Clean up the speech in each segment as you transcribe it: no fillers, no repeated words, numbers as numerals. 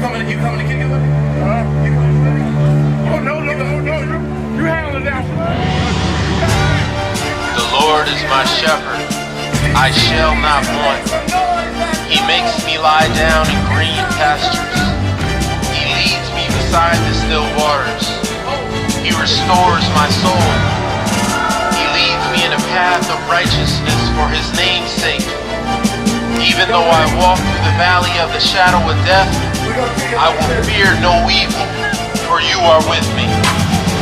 coming to kick it with me? You coming with me? Oh, no. You handle it now. The Lord is my shepherd, I shall not want. He makes me lie down in green pastures. He leads me beside the still waters. He restores my soul. He leads me in a path of righteousness for his name's sake. Even though I walk through the valley of the shadow of death, I will fear no evil, for you are with me.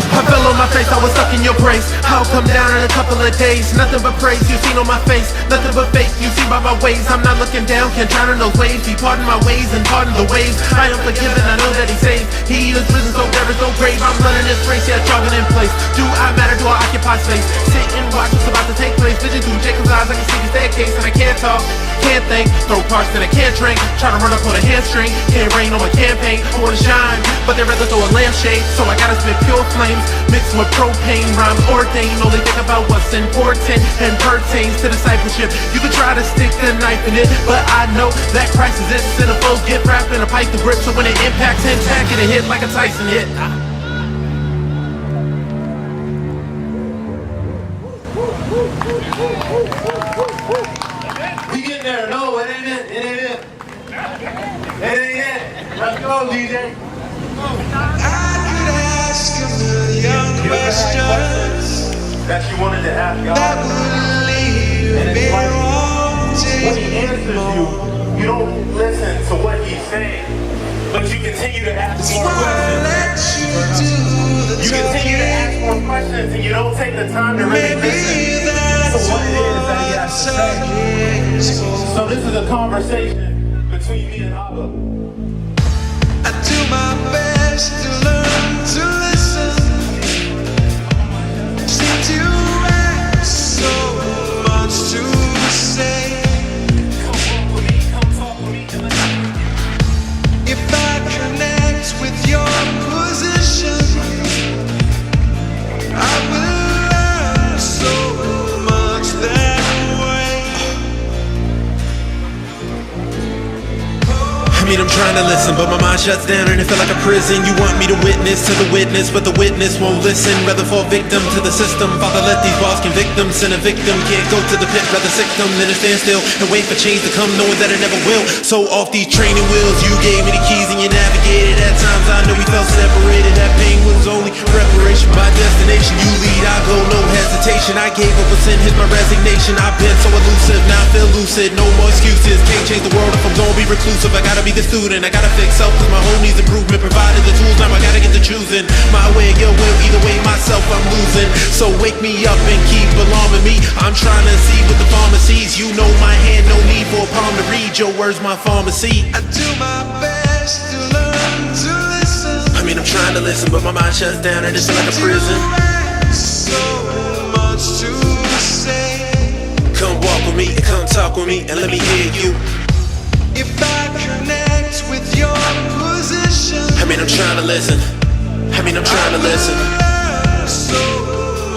I fell on my face, I was stuck in your grace. I'll come down in a couple of days. Nothing but praise you seen on my face. Nothing but faith you see by my ways. I'm not looking down, can't drown in those waves. He pardoned my ways and pardoned the waves. I am forgiven, I know that he saved. He is risen, so there is no grave. I'm running this race, yeah, jogging in place. Do I matter, do I occupy space? Sit and watch what's about to take place. Vision through Jacob's eyes, I can see the staircase. And I can't talk, can't think. Throw parts that I can't drink. Try to run up on a hamstring. Can't rain on my campaign. I wanna shine, but they'd rather throw a lampshade. So I gotta spit pure flames mixed with propane, rhymes ordained. Only think about what's important and pertains to discipleship. You can try to stick a knife in it, but I know that Christ is it. Centerfold get wrapped in a pipe to grip, so when it impacts intact, it'll hit like a Tyson hit. We getting there. No, it ain't it. It ain't it. It ain't it. Let's go, DJ. Ask a million questions that you wanted to ask God. that would leave me When he wanting answers more. you don't listen to what he's saying, but you continue to ask That's more why I questions. let you do the You continue to ask talking. more questions, and you don't take the time to really Maybe listen that's to what it is that he has to say. say. So this is a conversation between me and Abba. I do my best to learn to listen. Seem to have so much to say. Come talk with me, and let me. If I connect with your position, I will learn so much that way. I mean, I'm trying to listen, but my mind shuts down and it feel like a prison. You want me to witness to the witness, but the witness won't listen. Rather fall victim to the system. Father, let these balls convict them. Send a victim, can't go to the pit, rather sick them than to stand still and wait for change to come, knowing that it never will. So off these training wheels, you gave me the keys and you navigated. At times I know we felt separated. That pain was only preparation. My destination, you lead, I go, no hesitation. I gave up a sin, here's my resignation. I've been so elusive, now I feel lucid. No more excuses, can't change the world if I'm gonna be reclusive. I gotta be the student, I gotta fix self, cause my home needs improvement. Provided the tools, now I gotta get to choosing my way or your will, either way myself I'm losing. So wake me up and keep alarming me. I'm trying to see what the farmer sees. You know my hand, no need for a palm to read. Your words my pharmacy. I do my best to learn to listen. I mean, I'm trying to listen, but my mind shuts down and it's like a prison. So much to say. Come walk with me and come talk with me and let me hear you. If I connect with your position, I mean, I'm trying to listen. I mean, I'm trying to listen. learn so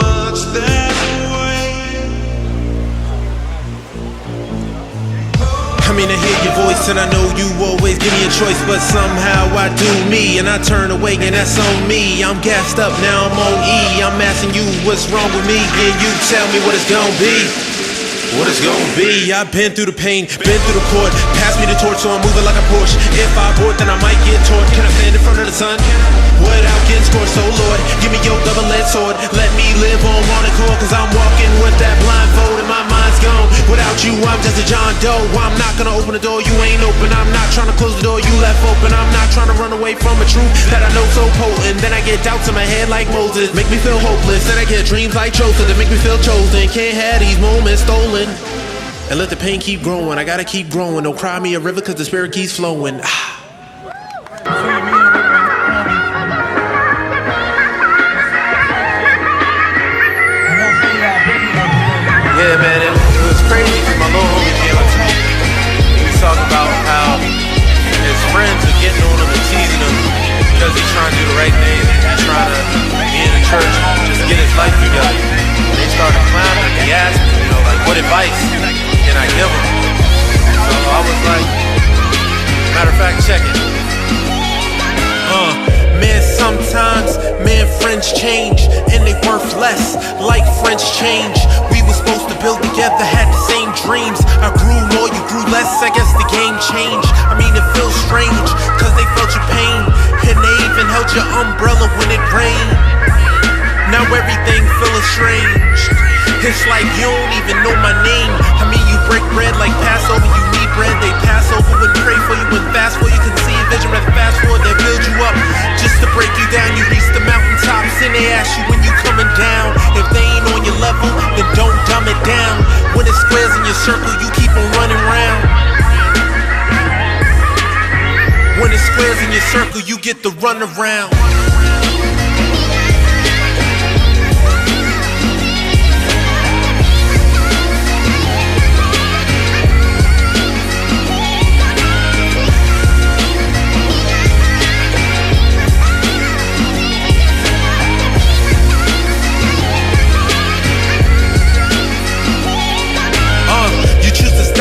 much that way. I mean, I hear your voice and I know you always give me a choice, but somehow I do me and I turn away and that's on me. I'm gassed up, now I'm on E. I'm asking you what's wrong with me, and you tell me what it's gonna be. What it's gonna be. I've been through the pain, been through the court. Pass me the torch so I'm moving like a Porsche. If I abort then I might get torn. Can I stand in front of the sun without getting scorched? So Lord, give me your double-edged sword. Let me live on one accord, cause I'm walking with that blindfold and my mind's gone. Without you I'm just a John Doe. I'm not gonna open the door, you ain't open. I'm not trying to close the door you left open. I'm not trying to run away from a truth that I know so potent. Then I get doubts in my head like Moses, make me feel hopeless. Then I get dreams like Joseph that make me feel chosen. Can't have these moments stolen and let the pain keep growing. I gotta keep growing. Don't cry me a river cause the spirit keeps flowing. Yeah, man, it was crazy because my little homie came up to me. He was talking about how his friends are getting on him and teasing him because he's trying to do the right thing. He's trying to be in the church, just get his life together. They started clowning him. He asked me, like, what advice can I give him? So I was like, matter of fact, check it. friends change, and they worth less, like French change. We were supposed to build together, had the same dreams. I grew more, you grew less, I guess the game changed. I mean, it feels strange, cause they felt your pain, and they even held your umbrella when it rained. Now everything feels strange. It's like you don't even know my name. I mean, you break bread like Passover, you need bread, they pass over and pray for you and fast for you. Can see a vision, rather fast forward, they build you up just to break you down. You reach the mountaintops and they ask you when you coming down. If they ain't on your level, then don't dumb it down. When it squares in your circle, you keep on running round. When it squares in your circle, you get the run around.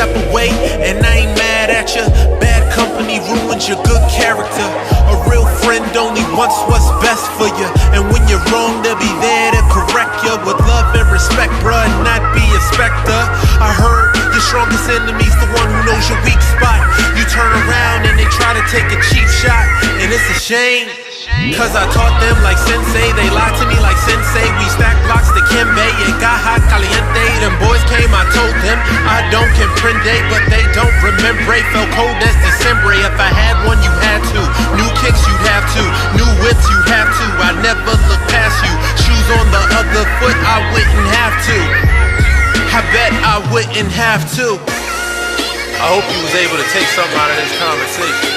Step away, and I ain't mad at ya. Bad company ruins your good character. A real friend only wants what's best for you, and when you're wrong, they'll be there to correct you with love and respect, bruh, and not be a specter. I heard your strongest enemy's the one who knows your weak spot. You turn around and they try to take a cheap shot, and it's a shame. Cause I taught them like sensei, they lied to me like sensei. We stack blocks to Kimbe, it got hot caliente. Them boys came, I told them I don't comprende, but they don't remember. Felt cold as December. If I had one, you had to. New kicks, you'd have to. New whips, you'd have to. I never look past you. Shoes on the other foot, I wouldn't have to. I bet I wouldn't have to. I hope you was able to take something out of this conversation.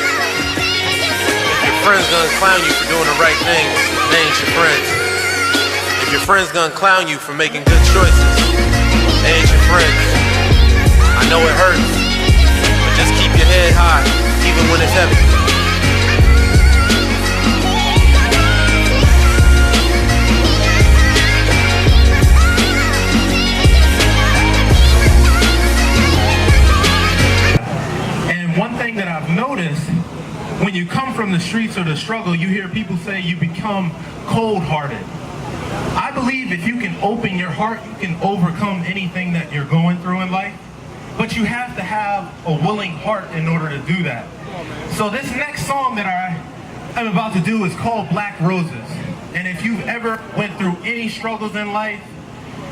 Friends gonna clown you for doing the right things, they ain't your friends. If your friends gonna clown you for making good choices, they ain't your friends. I know it hurts, but just keep your head high, even when it's heavy. And one thing that I've noticed, when you come from the streets or the struggle, you hear people say you become cold-hearted. I believe if you can open your heart, you can overcome anything that you're going through in life. But you have to have a willing heart in order to do that. So this next song that I am about to do is called Black Roses. And if you've ever went through any struggles in life,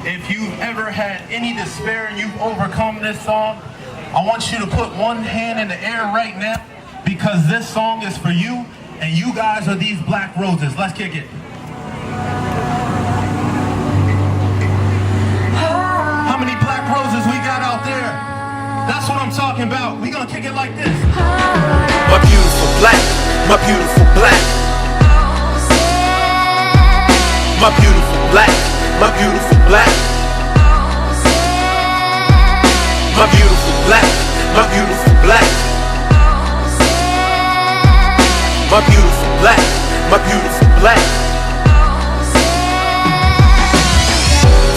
if you've ever had any despair and you've overcome this song, I want you to put one hand in the air right now, because this song is for you, and you guys are these black roses. Let's kick it. How many black roses we got out there? That's what I'm talking about. We gonna kick it like this. My beautiful black, my beautiful black. My beautiful black, my beautiful black. My beautiful black, my beautiful black. My beautiful black, my beautiful black.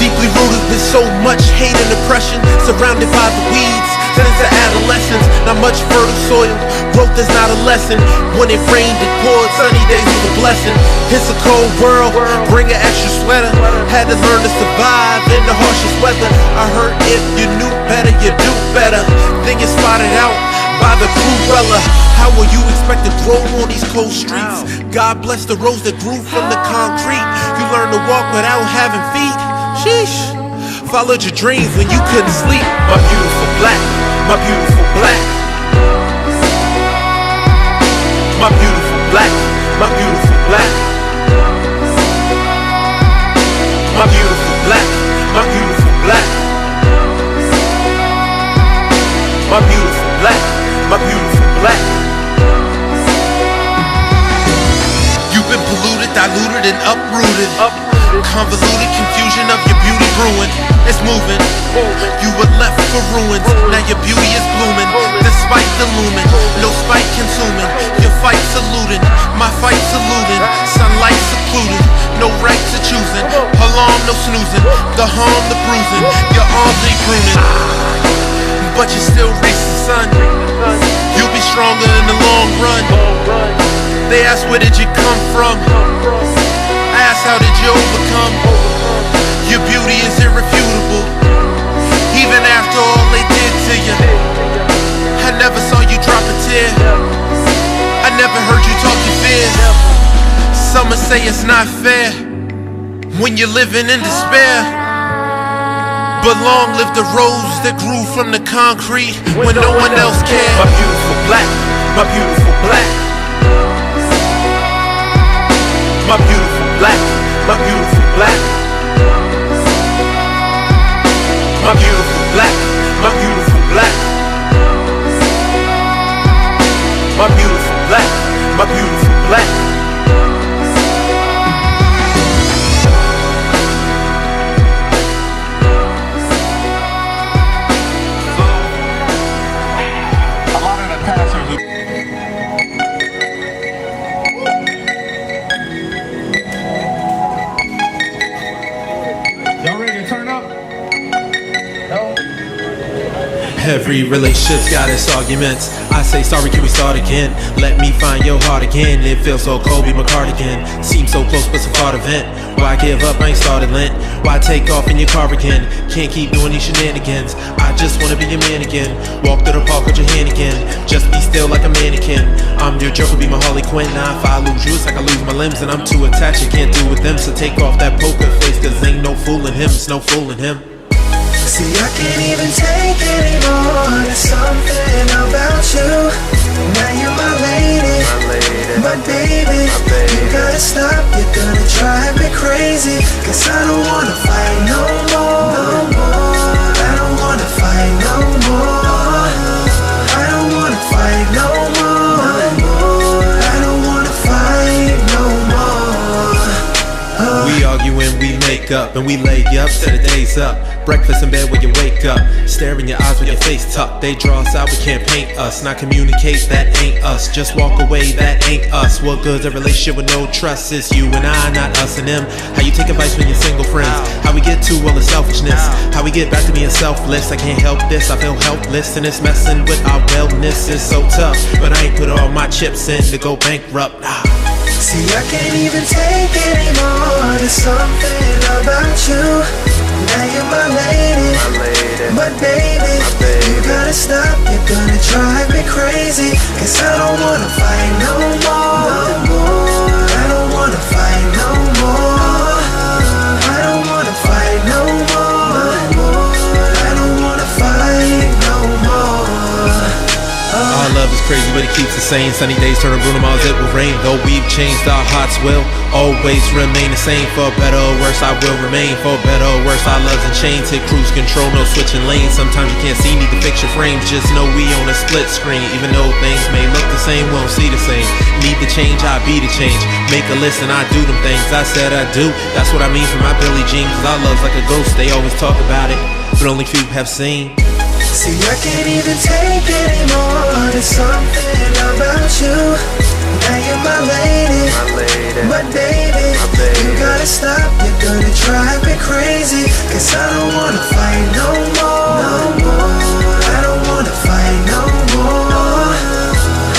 Deeply rooted with so much hate and oppression, surrounded by the weeds, then into adolescence. Not much fertile soil, growth is not a lesson. When it rained, it poured, sunny days was a blessing. It's a cold world, bring an extra sweater. Had to learn to survive in the harshest weather. I heard if you knew better, you do better. Then you spotted out by the cruella. How will you expect to grow on these cold streets? God bless the rose that grew from the concrete. You learn to walk without having feet. Sheesh. Followed your dreams when you couldn't sleep. My beautiful black, my beautiful black. My beautiful black, my beautiful black. My beautiful black, my beautiful black. My beautiful black, my beautiful black. You've been polluted, diluted, and uprooted. Convoluted confusion of your beauty ruined. It's moving. You were left for ruins. Now your beauty is blooming. Despite the lumen, no spite consuming. Your fight's eluding, my fight's eluding. Sunlight secluded, no right to choosing. Alarm, no snoozing. The harm, the bruising. Your arms ain't pruning, but you still reach the sun. You'll be stronger in the long run. They ask, where did you come from? I ask, how did say it's not fair when you're living in despair. But long live the rose that grew from the concrete when no one else cared. My beautiful black, my beautiful black, my beautiful black, my beautiful black, my beautiful black, my beautiful black, my beautiful black, my beautiful black. Every relationship's got its arguments. I say sorry, can we start again? Let me find your heart again. It feels so cold, be my cardigan. Seems so close, but so far to vent. Why give up? I ain't started Lent. Why take off in your car again? Can't keep doing these shenanigans. I just wanna be your man again. Walk through the park with your hand again. Just be still like a mannequin. I'm your Joker, be my Harley Quinn. Now if I lose you, it's like I lose my limbs. And I'm too attached, you can't do with them. So take off that poker face, cause ain't no fooling him. It's no fooling him. See, I can't even take anymore. There's something about you. Now you're my lady, my baby. You gotta stop, you're gonna drive me crazy. Cause I don't wanna fight no more. I don't wanna fight no more. I don't wanna fight no more. I don't wanna fight no more. We argue and we make up, and we lay up till the day's up. Breakfast in bed when you wake up, stare in your eyes with your face tucked. They draw us out, we can't paint us. Not communicate, that ain't us. Just walk away, that ain't us. What good's a relationship with no trust? It's you and I, not us and them. How you take advice when you're single friends? How we get to all the selfishness? How we get back to being selfless? I can't help this, I feel helpless, and it's messing with our wellness. It's so tough, but I ain't put all my chips in to go bankrupt. See, I can't even take anymore. There's something about you. Now you're my lady, my baby. You gotta stop, you're gonna drive me crazy. Cause I don't wanna fight no more. I don't wanna fight no more. I don't wanna fight no more. I don't wanna fight no more. Our love is crazy, but it keeps the same. Sunny days turn to Bruno Mars, it will rain. Though we've changed, our hearts will always remain the same. For better or worse, I will remain. For better or worse, our loves and chains hit cruise control, no switching lanes. Sometimes you can't see, need to fix your frames. Just know we on a split screen. Even though things may look the same, won't see the same. Need to change, I be the change. Make a list and I do them things I said I do. That's what I mean for my Billie Jean. Cause our love's like a ghost, they always talk about it, but only few have seen. See, I can't even take anymore. There's something about you. Now you're my lady, my baby. You gotta stop, you're gonna drive me crazy. Cause I don't wanna fight no more. I don't wanna fight no more.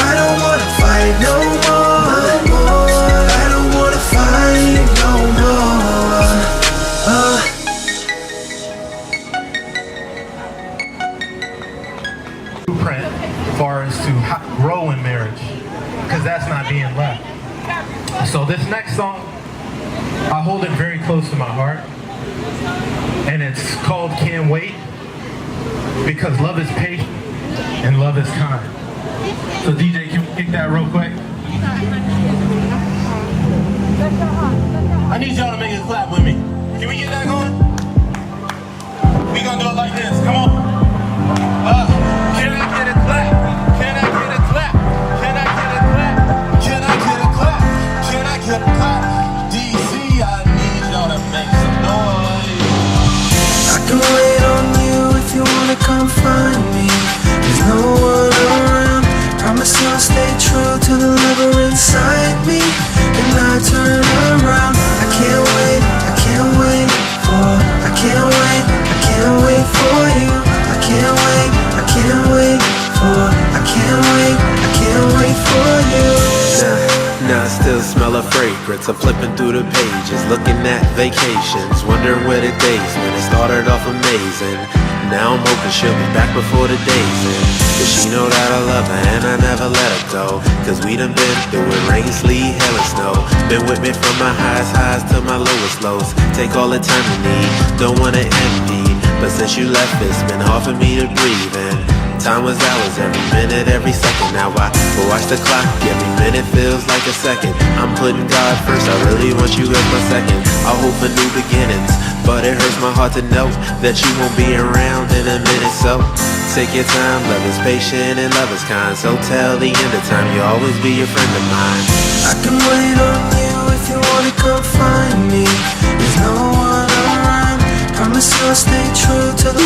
I don't wanna fight no more. I don't wanna fight no more. Blueprint as far as to grow in marriage, because that's not being left. So this next song, I hold it very close to my heart, and it's called Can't Wait, because love is patient and love is kind. So DJ, can we kick that real quick? I need y'all to make a clap with me. Can we get that going? We gonna do it like this, come on. Can I get a clap? Can I get a clap? Can I get a clap? Can I get a clap? Can I get a clap? DC, I need y'all to make some noise. I can wait on you if you wanna come find me. There's no one around. Promise I'll stay true to the lover inside me. And I turn around. I can't wait, I can't wait for. I can't wait, I can't wait for you. I can't wait, I can't wait for. I can't wait, I can't wait for you. Now I still smell a fragrance. I'm flipping through the pages, looking at vacations, wondering where the days when it started off amazing. Now I'm hoping she'll be back before the day's end. Cause she know that I love her and I never let her go. Cause we done been through it, rain, sleet, hail and snow. Been with me from my highest highs to my lowest lows. Take all the time you need, don't wanna empty. But since you left, it's been hard for me to breathe in. Time was hours, every minute, every second. Now I watch the clock, every minute feels like a second. I'm putting God first, I really want you as my second. I hope for new beginnings, but it hurts my heart to know that you won't be around in a minute. So take your time, love is patient and love is kind. So till the end of time, you'll always be a friend of mine. I can wait on you if you wanna come find me. There's no one around. Promise you'll stay true to the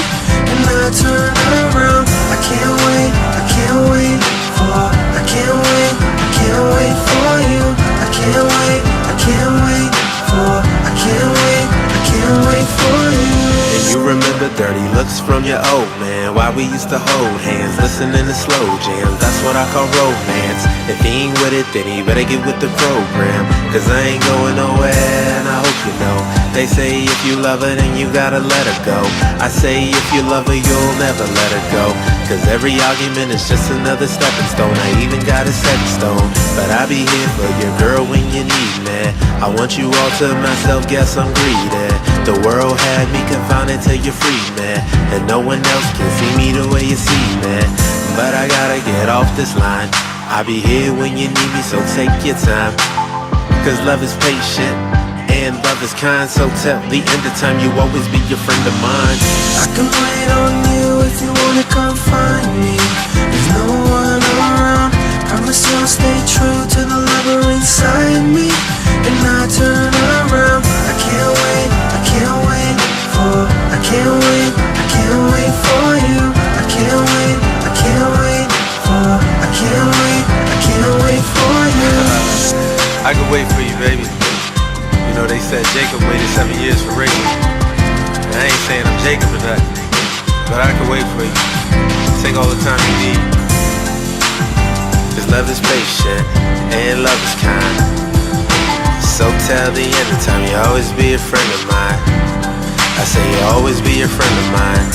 and not turn around. I can't wait, I can't wait for. I can't wait, I can't wait for you. I can't wait, I can't wait for. I can't wait, I can't wait for you. And you remember dirty looks from your old man, why we used to hold hands, listening to slow jams. That's what I call romance. If he ain't with it, then he better get with the program. Cause I ain't going nowhere, and I hope you know. They say if you love her, then you gotta let her go. I say if you love her, you'll never let her go. Cause every argument is just another stepping stone. I even got a set in stone, but I'll be here for your girl when you need me. I want you all to myself, guess I'm greedy. The world had me confounded till you're free, man. And no one else can see me the way you see me. But I gotta get off this line. I'll be here when you need me, so take your time. Cause love is patient and love is kind. So till the end of time, you always be your friend of mine. I can wait on you if you wanna come find me. There's no one around. Promise you'll stay true to the lover inside me and not turn around. I can't wait, I can't wait for. I can't wait, I can't wait for you. I can't wait, I can't wait for. I can't wait, I can't wait for you. I can wait for you, baby. You know they said Jacob waited 7 years for Rachel. And I ain't saying I'm Jacob or nothing, but I can wait for you. Take all the time you need. Cause love is patient and love is kind. So till the end of time, you'll always be a friend of mine. I say you'll always be a friend of mine.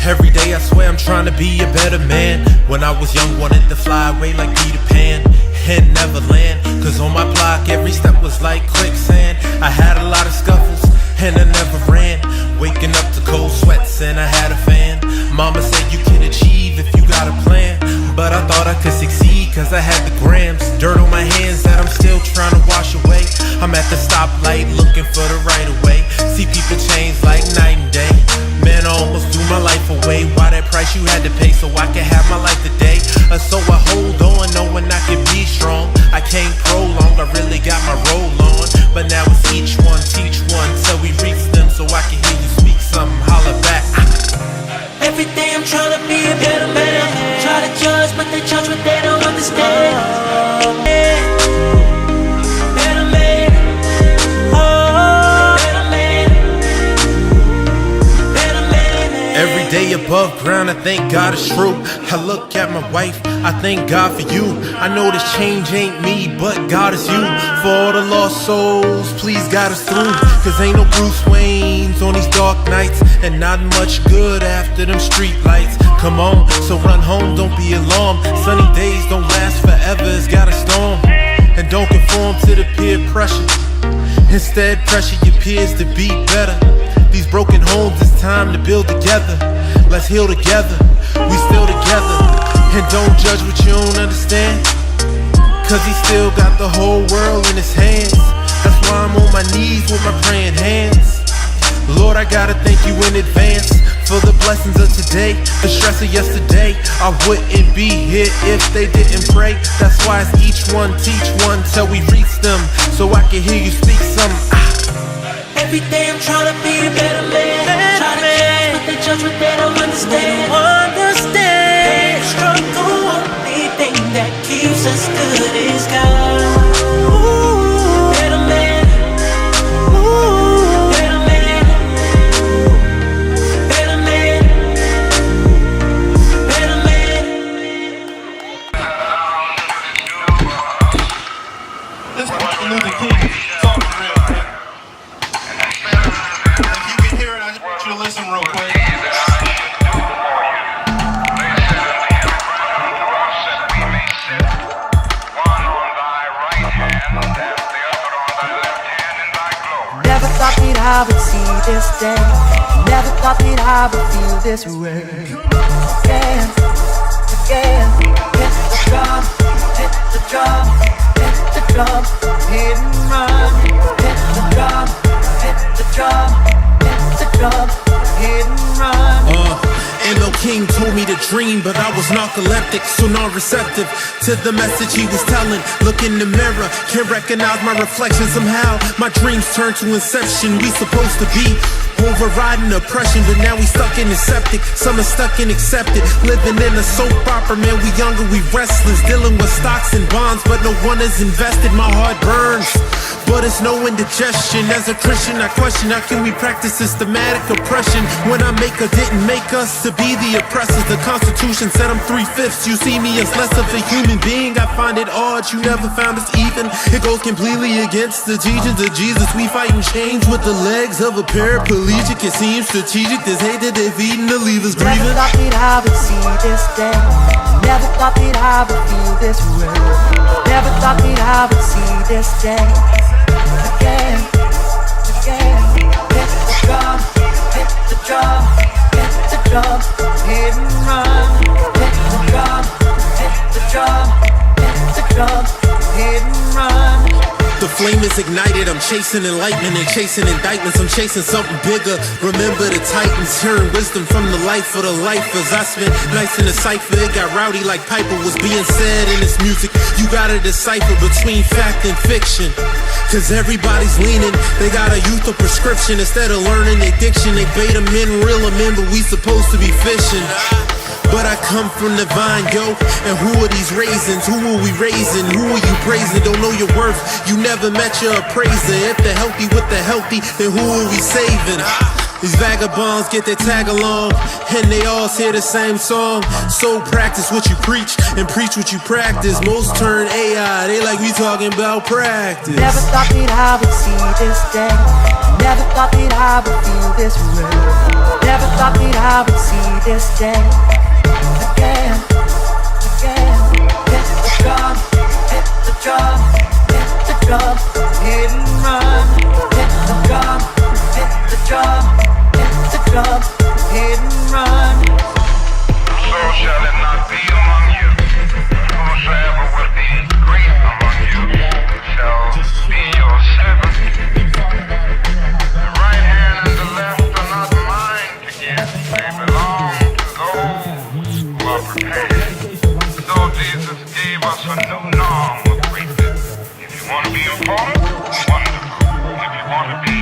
Every day I swear I'm trying to be a better man. When I was young, wanted to fly away like Peter Pan and never land. Cause on my block, every step was like quicksand. I had a lot of scuffles and I never ran. Waking up to cold sweats and I had a fan. Mama said you can achieve if you got a plan. But I thought I could succeed cause I had the grams. Dirt on my hands that I'm still trying to wash away. I'm at the stoplight looking for the right of way. See people change like night and day. Man, I almost threw my life away. Why that price you had to pay so I could have my life today? So I hold on knowing I can be strong. I can't prolong, I really got my roll on. But now it's each one, teach one till we reach them. So I can hear you speak something, holler back. Every day I'm trying to be a better man. Try to judge, but they judge what they don't understand. Better man. Oh, better man. Better man. Every day above ground, I thank God it's true. I look at my wife, I thank God for you. I know this change ain't me, but God is you. For all the lost souls, please guide us through. Cause ain't no Bruce Waynes on these dark nights, and not much good after them street lights. Come on, so run home, don't be alarmed. Sunny days don't last forever, it's got a storm. And don't conform to the peer pressure. Instead, pressure your peers to be better. These broken homes, it's time to build together. Let's heal together, we still together. And don't judge what you don't understand, cause he still got the whole world in his hands. That's why I'm on my knees with my praying hands. Lord, I gotta thank you in advance for the blessings of today, the stress of yesterday. I wouldn't be here if they didn't pray. That's why it's each one, teach one till we reach them. So I can hear you speak some. Every day I'm trying to be a better man. Try to change, but they judge what they don't understand. They struggle, only thing that keeps us good is God. Better man. Better man. Better man. Better man. listen real quick. Never thought that I would see this day. Never thought that I would feel this way. Again, again. Hit the drum, hit the drum, hit the drum, hit and run. Hit the drum, hit the drum, hit the drum, hit and run. M.L. King told me to dream, but I was narcoleptic, so non-receptive to the message he was telling. Look in the mirror, can't recognize my reflection somehow. My dreams turn to inception. We supposed to be overriding oppression, but now we stuck in the septic. Some are stuck in accepted, living in a soap opera. Man, we younger, we restless, dealing with stocks and bonds, but no one is invested. My heart burns, but it's no indigestion. As a Christian, I question, how can we practice systematic oppression when our maker didn't make us to be the oppressors? The Constitution said I'm 3/5. You see me as less of a human being. I find it odd you never found us even. It goes completely against the teachings of Jesus. We fighting chains with the legs of a paraplegic. It seems strategic. This hate that they're feeding to leave us grieving. Never thought that I would see this day. Never thought that I would feel this way. Never thought that I would see this day. Again, again. Hit the drum, hit the drum, hit the drum, hit and run. Hit the drum, hit the drum, hit the drum, hit and run. The flame is ignited, I'm chasing enlightenment and chasing indictments. I'm chasing something bigger. Remember the titans, hearing wisdom from the life of the lifers. I spent nights in the cipher, it got rowdy like Piper was being said in this music. You gotta decipher between fact and fiction, cause everybody's leaning. They got a youth of prescription instead of learning addiction. They bait them in, reel them in, but we supposed to be fishing. But I come from the vine, yo. And who are these raisins? Who are we raising? Who are you praising? Don't know your worth, you never met your appraiser. If they're healthy with the healthy, then who are we saving? These vagabonds get their tag along, and they all hear the same song. So practice what you preach and preach what you practice. Most turn AI, they like we talking about practice. Never thought that I would see this day. Never thought that I would feel this way. Never thought that I would see this day. Again, again. Hit the drum, hit the drum, hit the drum, hit and run. Hit the drum, hit the drum, hit the drum, hit and run. So shall it not be among you. Whosoever will be great among you shall be your servant. The right hand and the left are not mine to give. They belong to those who are prepared. So Jesus gave us a new norm of greatness. If you want to be important, wonderful. If you want to be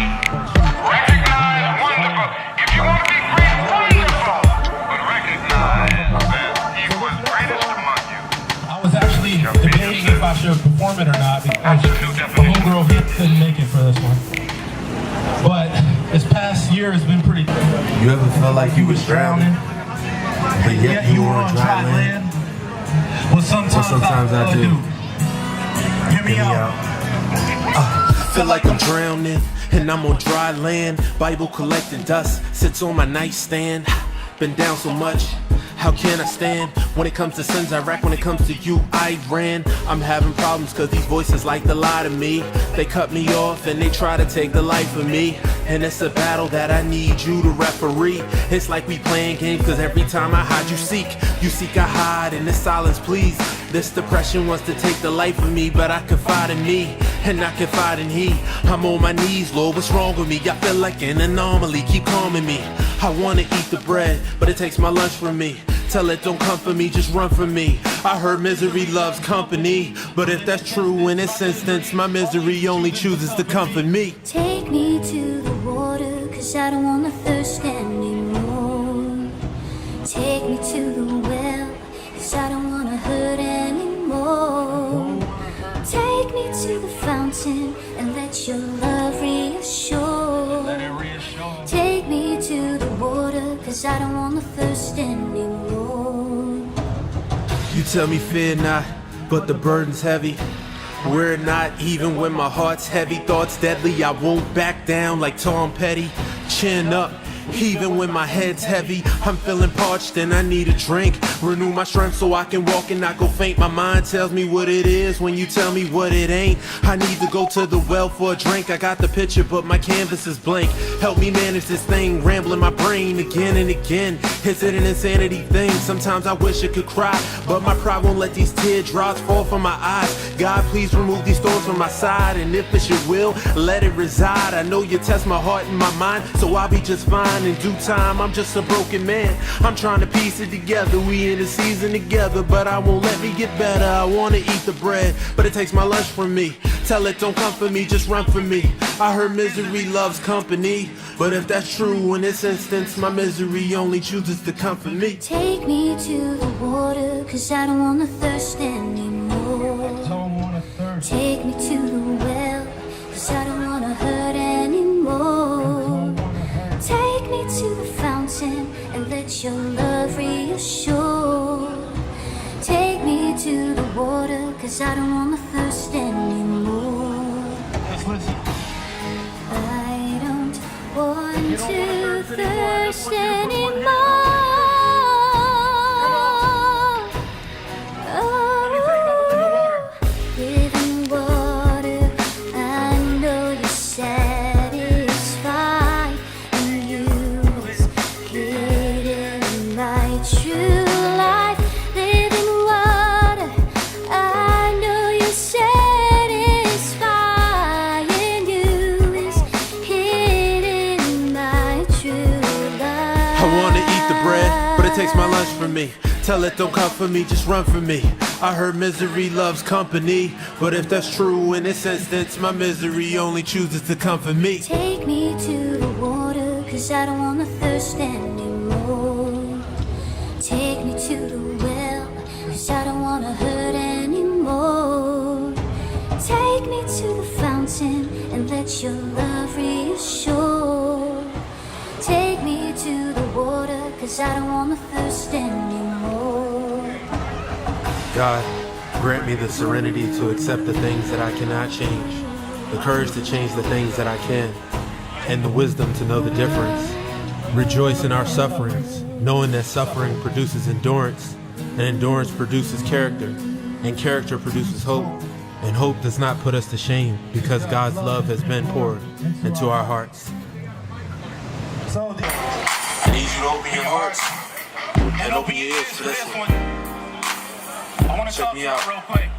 recognized, wonderful. If you want to be great, wonderful. But recognize that he was greatest among you. I was actually debating if I should perform it or not because the homegirl couldn't make it for this one. But this past year has been pretty. You ever felt like you was drowning, but yet you were on dry land? Well, sometimes I do. Hear me out. Feel like I'm drowning and I'm on dry land. Bible collecting dust sits on my nightstand. Been down so much, how can I stand? When it comes to sins, Iraq. When it comes to you, I ran. I'm having problems cause these voices like to lie to me. They cut me off and they try to take the life of me. And it's a battle that I need you to referee. It's like we playing games cause every time I hide you seek, I hide in the silence please. This depression wants to take the life of me, but I confide in me and I confide in he. I'm on my knees, Lord, what's wrong with me? I feel like an anomaly, keep calming me. I wanna eat the bread, but it takes my lunch from me. Tell it don't come for me, just run from me. I heard misery loves company, but if that's true in this instance, my misery only chooses to comfort me. Take me to the water, cause I don't wanna thirst anymore. Take me to the well, cause I don't wanna hurt anymore. Take me to the fountain and let your love reassure. Take me to the water, cause I don't wanna thirst anymore. You tell me fear not, but the burden's heavy. We're not even when my heart's heavy, thoughts deadly. I won't back down like Tom Petty. Chin up Even when my head's heavy, I'm feeling parched and I need a drink. Renew my strength so I can walk and not go faint. My mind tells me what it is when you tell me what it ain't. I need to go to the well for a drink. I got the picture but my canvas is blank. Help me manage this thing, rambling my brain again and again. Is it an insanity thing? Sometimes I wish I could cry, but my pride won't let these teardrops fall from my eyes. God, please remove these thorns from my side, and if it's your will, let it reside. I know you test my heart and my mind, so I'll be just fine in due time. I'm just a broken man, I'm trying to piece it together. We in the season together, but I won't let me get better. I wanna eat the bread, but it takes my lunch from me. Tell it don't come for me, just run for me. I heard misery loves company, but if that's true in this instance, my misery only chooses to come for me. Take me to the water, cause I don't wanna thirst anymore. Take me to the well, cause I don't wanna hurt anymore. Take me to the fountain and let your love reassure. Take me to the water, cause I don't wanna thirst anymore. I don't want to thirst anymore. Living water, I know you're satisfied, and you was getting my true life. Living water, I know you're satisfied, and you is hitting my true life. I wanna eat the bread, but it takes my lunch from me. Tell it don't come for me, just run for me. I heard misery loves company, but if that's true in this instance, my misery only chooses to come for me. Take me to the water, cause I don't wanna thirst anymore. Take me to the well, cause I don't wanna hurt anymore. Take me to the fountain and let your love reassure. Take me to the water, cause I don't wanna thirst anymore. God, grant me the serenity to accept the things that I cannot change, the courage to change the things that I can, and the wisdom to know the difference. Rejoice in our sufferings, knowing that suffering produces endurance, and endurance produces character, and character produces hope, and hope does not put us to shame, because God's love has been poured into our hearts. I need you to open your hearts and open your ears to this one. I want to Check talk me to you out. real quick.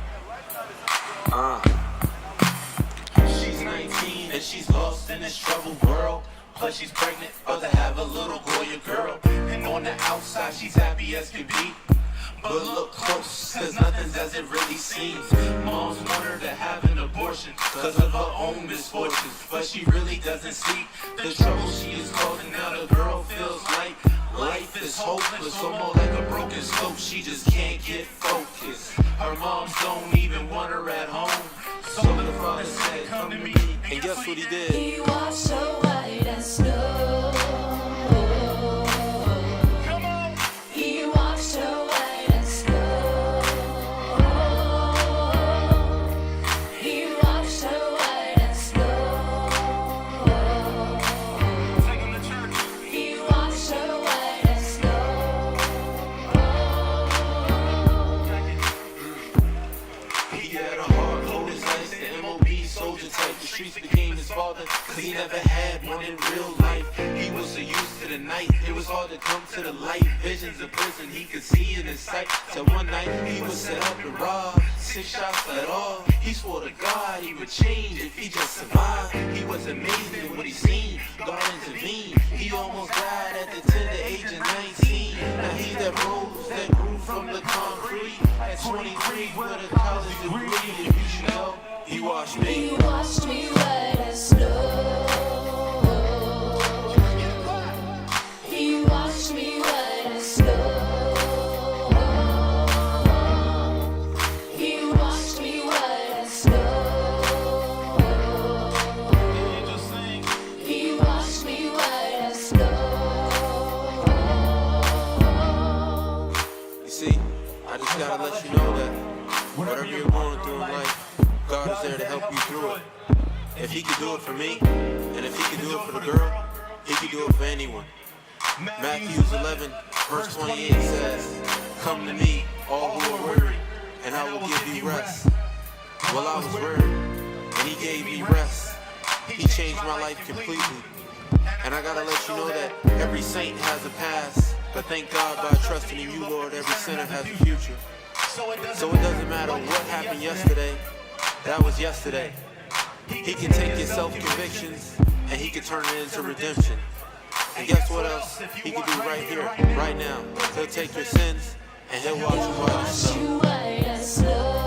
She's 19 and she's lost in this troubled world. Plus she's pregnant, about to have a little Goya girl. And on the outside she's happy as can be, but look close, cause nothing's as it really seems. Moms want her to have an abortion cause of her own misfortunes, but she really doesn't see the trouble she is causing. Now the girl feels like life is hopeless, almost like a broken slope. She just can't get focused. Her moms don't even want her at home. So the father said, come to me. And guess what he did? He washed so white as snow. Come on. He washed so white as snow. He washed so white as snow. Take him to church. He washed so white as snow. He had a heart cold as ice, the MOB soldier type. The streets became his father, cause he never had one in real life. He was so used to the night, it was hard to come to the light. Visions of prison he could see in his sight. Till one night he was set up and robbed, 6 shots let off. He swore to God he would change if he just survived. He was amazed at what he seen, God intervened. He almost died at the tender age of 19. Now he that rose, that grew from the concrete. At 23 with a college degree, if you should know, he washed me. He washed me white as snow. He washed me white as snow. He washed me white as snow. He washed me white as snow. You see, I just gotta let you know that whatever you're going through in life, God is there to help you through it. If he could do it for me, and if he could do it for the girl, He can do it for anyone. Matthew 11, verse 28 says, "Come to me, all who are weary, and I will give you rest." Well, I was weary, and he gave me rest. He changed my life completely. And I gotta let you know that every saint has a past, but thank God by trusting in you, Lord, every sinner has a future. So it doesn't matter what happened yesterday, that was yesterday. He can take your self-convictions and he can turn it into redemption. And guess what else he can do right here, right now? He'll take your sins and he'll wash you white as snow.